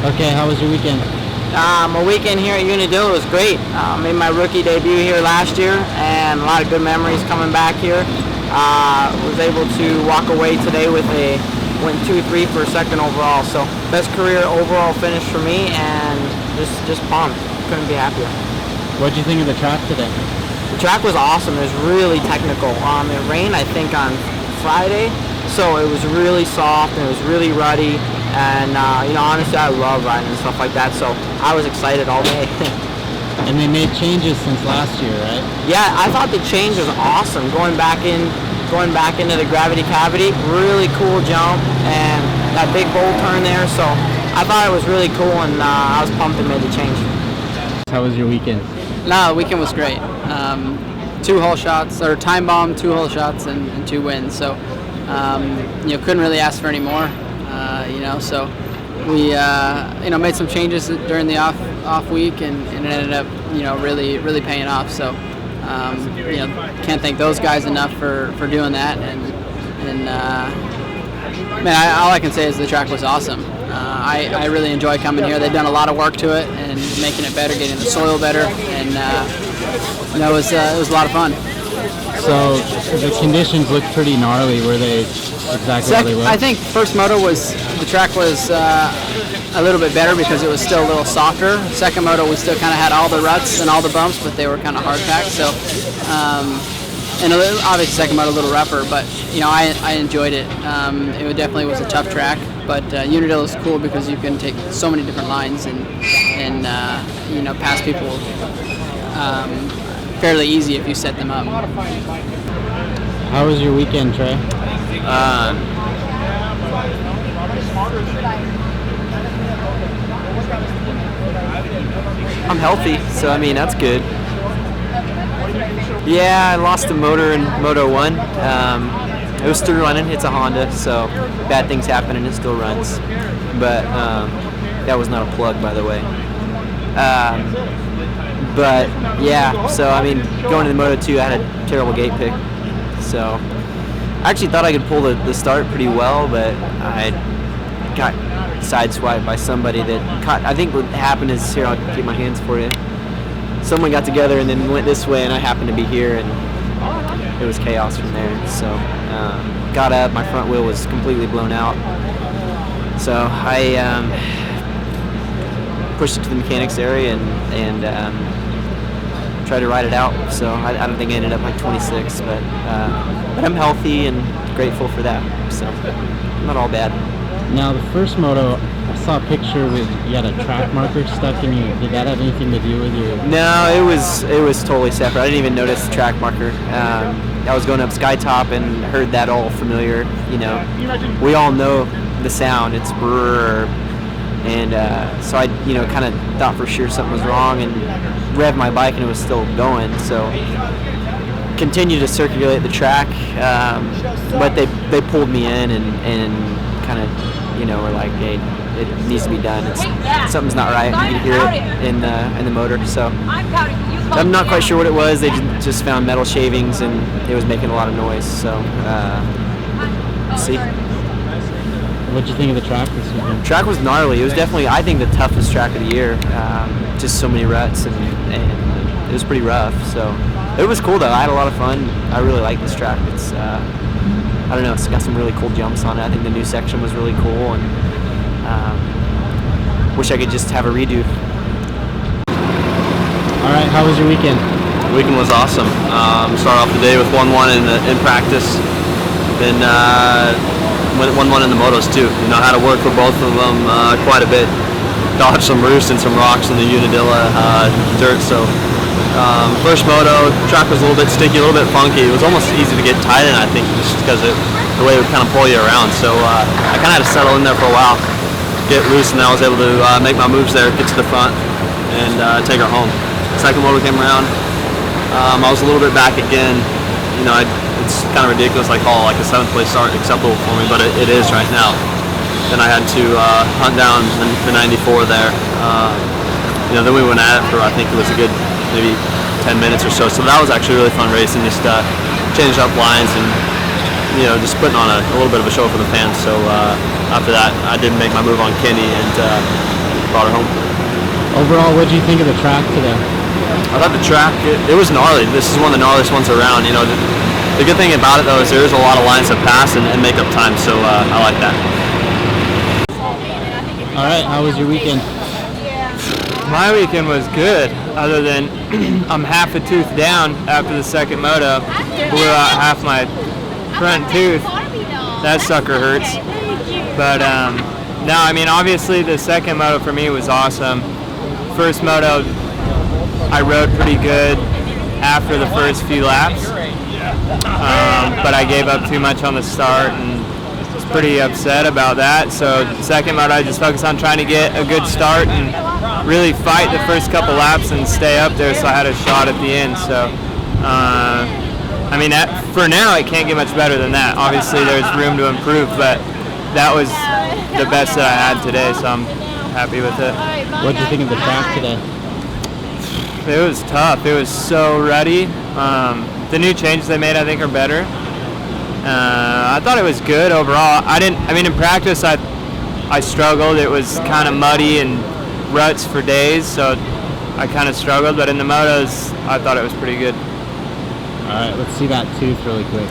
Okay, how was your weekend? My weekend here at Unadilla was great. Made my rookie debut here last year, and a lot of good memories coming back here. Was able to walk away today with went 2-3 for second overall. So best career overall finish for me, and just pumped. Couldn't be happier. What did you think of the track today? The track was awesome. It was really technical. It rained, I think, on Friday, so it was really soft and it was really ruddy. And honestly, I love riding and stuff like that, so I was excited all day. And they made changes since last year, right? Yeah, I thought the change was awesome. Going back into the gravity cavity, really cool jump, and that big bowl turn there. So I thought it was really cool, and I was pumped and made the change. How was your weekend? No, the weekend was great. 2 hole shots, or time bomb, 2 hole shots, and 2 wins. So couldn't really ask for any more. So we made some changes during the off week, and it ended up really paying off. So can't thank those guys enough for doing that. And all I can say is the track was awesome. I really enjoy coming here. They've done a lot of work to it and making it better, getting the soil better, and it was a lot of fun. So the conditions looked pretty gnarly. Were they exactly how they were? I think first moto the track was a little bit better because it was still a little softer. Second moto we still kind of had all the ruts and all the bumps, but they were kind of hard packed. So and obviously second moto a little rougher, but I enjoyed it. It definitely was a tough track, but Unadilla is cool because you can take so many different lines and pass people fairly easy if you set them up. How was your weekend, Trey? I'm healthy, so that's good. Yeah, I lost the motor in Moto 1. It was still running. It's a Honda, so bad things happen and it still runs. But that was not a plug, by the way. But yeah, so going to the Moto 2, I had a terrible gate pick. So I actually thought I could pull the start pretty well, but I got sideswiped by somebody that caught. I think what happened is, here, I'll get my hands for you. Someone got together and then went this way, and I happened to be here, and it was chaos from there. So got up, my front wheel was completely blown out. So I pushed it to the mechanics area and tried to ride it out. So I don't think I ended up like 26, but I'm healthy and grateful for that. So not all bad. Now the first moto, I saw a picture with you had a track marker stuck in you. Did that have anything to do with your? No, it was totally separate. I didn't even notice the track marker. I was going up Skytop and heard that all familiar. We all know the sound. It's brrr. And so I, kind of thought for sure something was wrong and revved my bike, and it was still going. So continued to circulate the track, but they pulled me in and kind of, were like, hey, it needs to be done. Something's not right. You can hear it in the motor. So I'm not quite sure what it was. They just found metal shavings, and it was making a lot of noise. So see. What did you think of the track this weekend? Track was gnarly. It was definitely, I think, the toughest track of the year. Just so many ruts, and it was pretty rough. So it was cool, though. I had a lot of fun. I really like this track. It's, I don't know, it's got some really cool jumps on it. I think the new section was really cool, and wish I could just have a redo. All right, how was your weekend? The weekend was awesome. Started off the day with 1-1 in practice. Then went 1-1 in the motos too. Had to work for both of them quite a bit. Dodged some roosts and some rocks in the Unadilla dirt. So first moto, track was a little bit sticky, a little bit funky. It was almost easy to get tied in, I think, just because the way it would kind of pull you around. So I kind of had to settle in there for a while, get loose, and I was able to make my moves there, get to the front, and take her home. Second moto came around. I was a little bit back again. It's kind of ridiculous, like a 7th place start acceptable for me, but it is right now. Then I had to hunt down the 94 there. Then we went at it for, I think it was a good maybe 10 minutes or so. So that was actually really fun racing, just changed up lines and just putting on a little bit of a show for the fans. So after that, I did make my move on Kenny, and brought her home. Overall, what did you think of the track today? I thought the track, it was gnarly. This is one of the gnarliest ones around. You know, the good thing about it though is there's a lot of lines that pass and make up time, so I like that. All right, how was your weekend? My weekend was good, other than I'm half a tooth down after the second moto. Blew out half my front tooth. That sucker hurts. But no, I mean, obviously the second moto for me was awesome. First moto, I rode pretty good after the first few laps, but I gave up too much on the start and was pretty upset about that. So second moto, I just focused on trying to get a good start and really fight the first couple laps and stay up there, so I had a shot at the end. So I mean, for now, it can't get much better than that. Obviously, there's room to improve, but that was the best that I had today, so I'm happy with it. What did you think of the track today? It was tough. It was so ruddy. The new changes they made, I think, are better. I thought it was good overall. I mean, in practice, I struggled. It was kind of muddy and ruts for days, so I kind of struggled. But in the motos, I thought it was pretty good. All right, let's see that tooth really quick.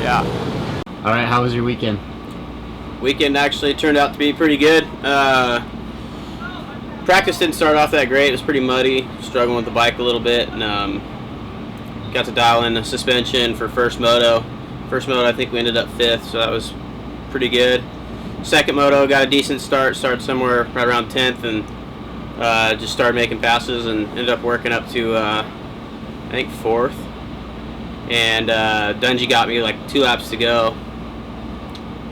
Yeah. All right, how was your weekend? Weekend actually turned out to be pretty good. Practice didn't start off that great. It was pretty muddy, struggling with the bike a little bit, and got to dial in the suspension for first moto. First moto, I think we ended up 5th, so that was pretty good. Second moto, got a decent start, started somewhere right around 10th, and just started making passes and ended up working up to, I think, 4th. And Dungy got me like 2 laps to go.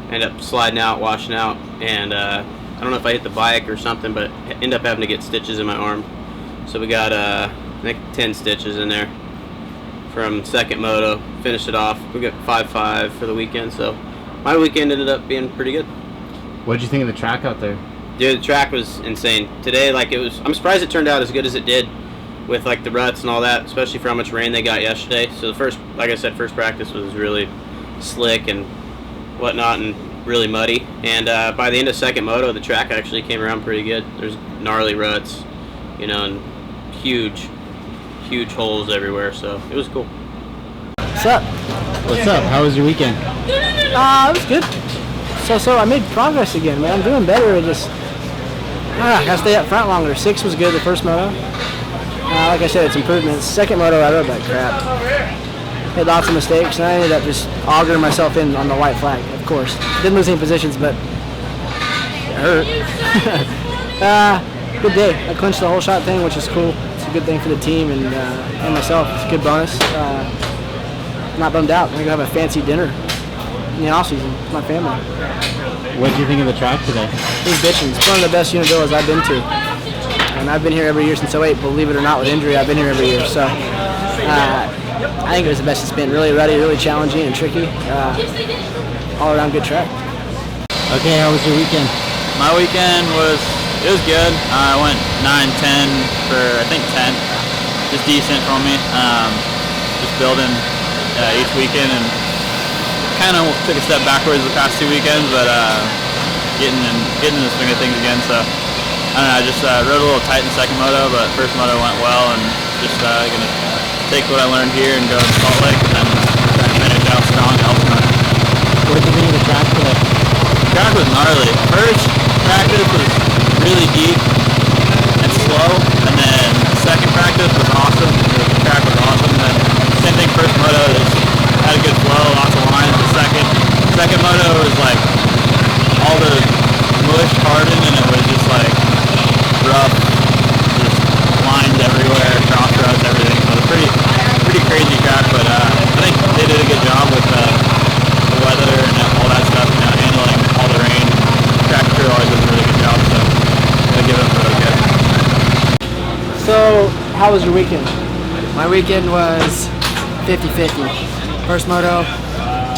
Ended up sliding out, washing out, and I don't know if I hit the bike or something, but ended up having to get stitches in my arm. So we got, I think, 10 stitches in there from second moto. Finished it off. We got 5-5 for the weekend, so my weekend ended up being pretty good. What did you think of the track out there? Dude, the track was insane. Today, like, it was, I'm surprised it turned out as good as it did with, like, the ruts and all that, especially for how much rain they got yesterday. So the first, like I said, first practice was really slick and whatnot and really muddy. And by the end of second moto, the track actually came around pretty good. There's gnarly ruts, you know, and huge holes everywhere, so it was cool. What's up? What's up? How was your weekend? It was good. So I made progress again, man. I'm doing better. I just gotta stay up front longer. 6 was good the first moto. Like I said, it's improvements. Second moto, I rode like crap. Made lots of mistakes, and I ended up just augering myself in on the white flag, of course. Didn't lose any positions, but it hurt. Good day. I clinched the whole shot thing, which is cool. It's a good thing for the team and myself. It's a good bonus. Not bummed out. I'm gonna have a fancy dinner in the off season with my family. What did you think of the track today? It was bitching. It's one of the best Unadillas I've been to. And I've been here every year since 08, believe it or not, with injury, I've been here every year. So I think it was the best it's been. Really ruddy, really challenging and tricky. All around good track. Okay, how was your weekend? My weekend was good. I went 9-10 for, I think, 10. Just decent for me. Just building each weekend, and kind of took a step backwards the past 2 weekends, but getting in the swing of things again. So I don't know. I just rode a little tight in the second moto, but first moto went well, and just gonna take what I learned here and go to Salt Lake, and then try to finish out strong elsewhere. What did you think of the track today? The track was gnarly. First practice was really deep and slow, and then second practice was awesome. The track was awesome. And then same thing, first moto just had a good flow, lots of lines. The second moto was like all the mush hardened, and it was just like rough, just lines everywhere, crossroads, everything. So it was pretty crazy track, but I think they did a good job with the weather and all that stuff, you know, handling all the rain. Track crew always does a really good job, so I give them a good. So, how was your weekend? My weekend was 50-50. First moto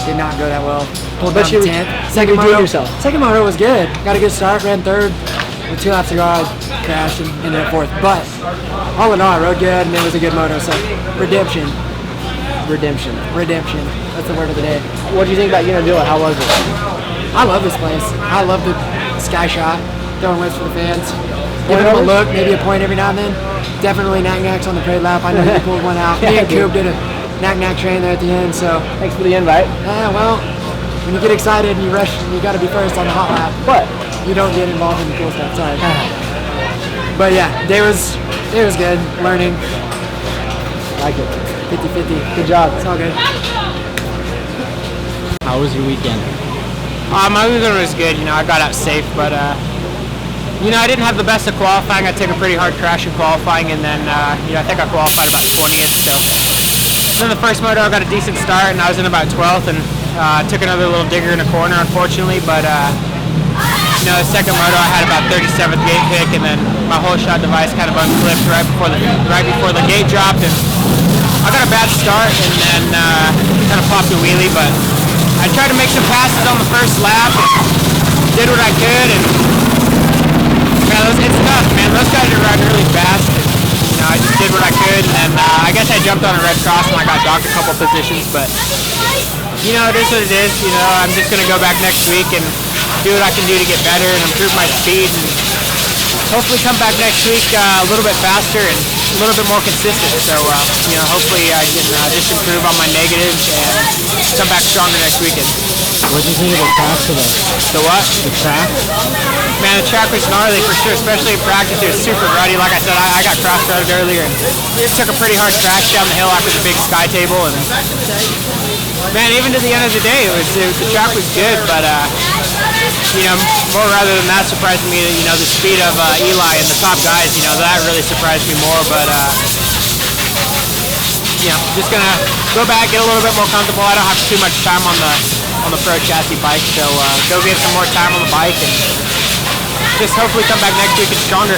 did not go that well. Pulled down to 10th. Second moto was good. Got a good start, ran 3rd. With 2 laps to go, I crashed and ended up 4th. But all in all, I rode good, and it was a good moto. So, redemption. That's the word of the day. What do you think about Unadilla? How was it? I love this place. I love the sky shot, throwing whips for the fans. Giving them a look, maybe a point every now and then. Definitely knack-knacks on the parade lap. I know you pulled one out. Me and Coop did a knack-knack train there at the end, so. Thanks for the invite. Well, when you get excited and you rush, you got to be first on the hot lap. What? You don't get involved in the cool stuff, sorry. But yeah, day was good, learning. Like it. 50-50. Good job. It's all good. How was your weekend? My weekend was good. I got out safe, but I didn't have the best of qualifying. I took a pretty hard crash in qualifying, and then I think I qualified about 20th. So then the first moto, I got a decent start, and I was in about 12th, and took another little digger in a corner, unfortunately. But the second moto, I had about 37th gate pick, and then my whole shot device kind of unclipped right before the gate dropped, and I got a bad start, and then kind of popped a wheelie. But I tried to make some passes on the first lap, and did what I could, and it's tough, man. Those guys are riding really fast, and I just did what I could, and I guess I jumped on a red cross and I got docked a couple positions, but it is what it is. I'm just gonna go back next week and do what I can do to get better and improve my speed, and hopefully come back next week a little bit faster and a little bit more consistent. So hopefully I can just improve on my negatives and come back stronger next weekend. What did you think of the track today? The what? The track? Man, the track was gnarly for sure, especially in practice. It was super ruddy. Like I said, I got cross-rutted earlier and took a pretty hard crash down the hill after the big sky table. And man, even to the end of the day, the track was good, but more rather than that surprised me, the speed of Eli and the top guys, that really surprised me more. But just gonna go back, get a little bit more comfortable. I don't have too much time on the pro chassis bike, so go get some more time on the bike and just hopefully come back next week and stronger.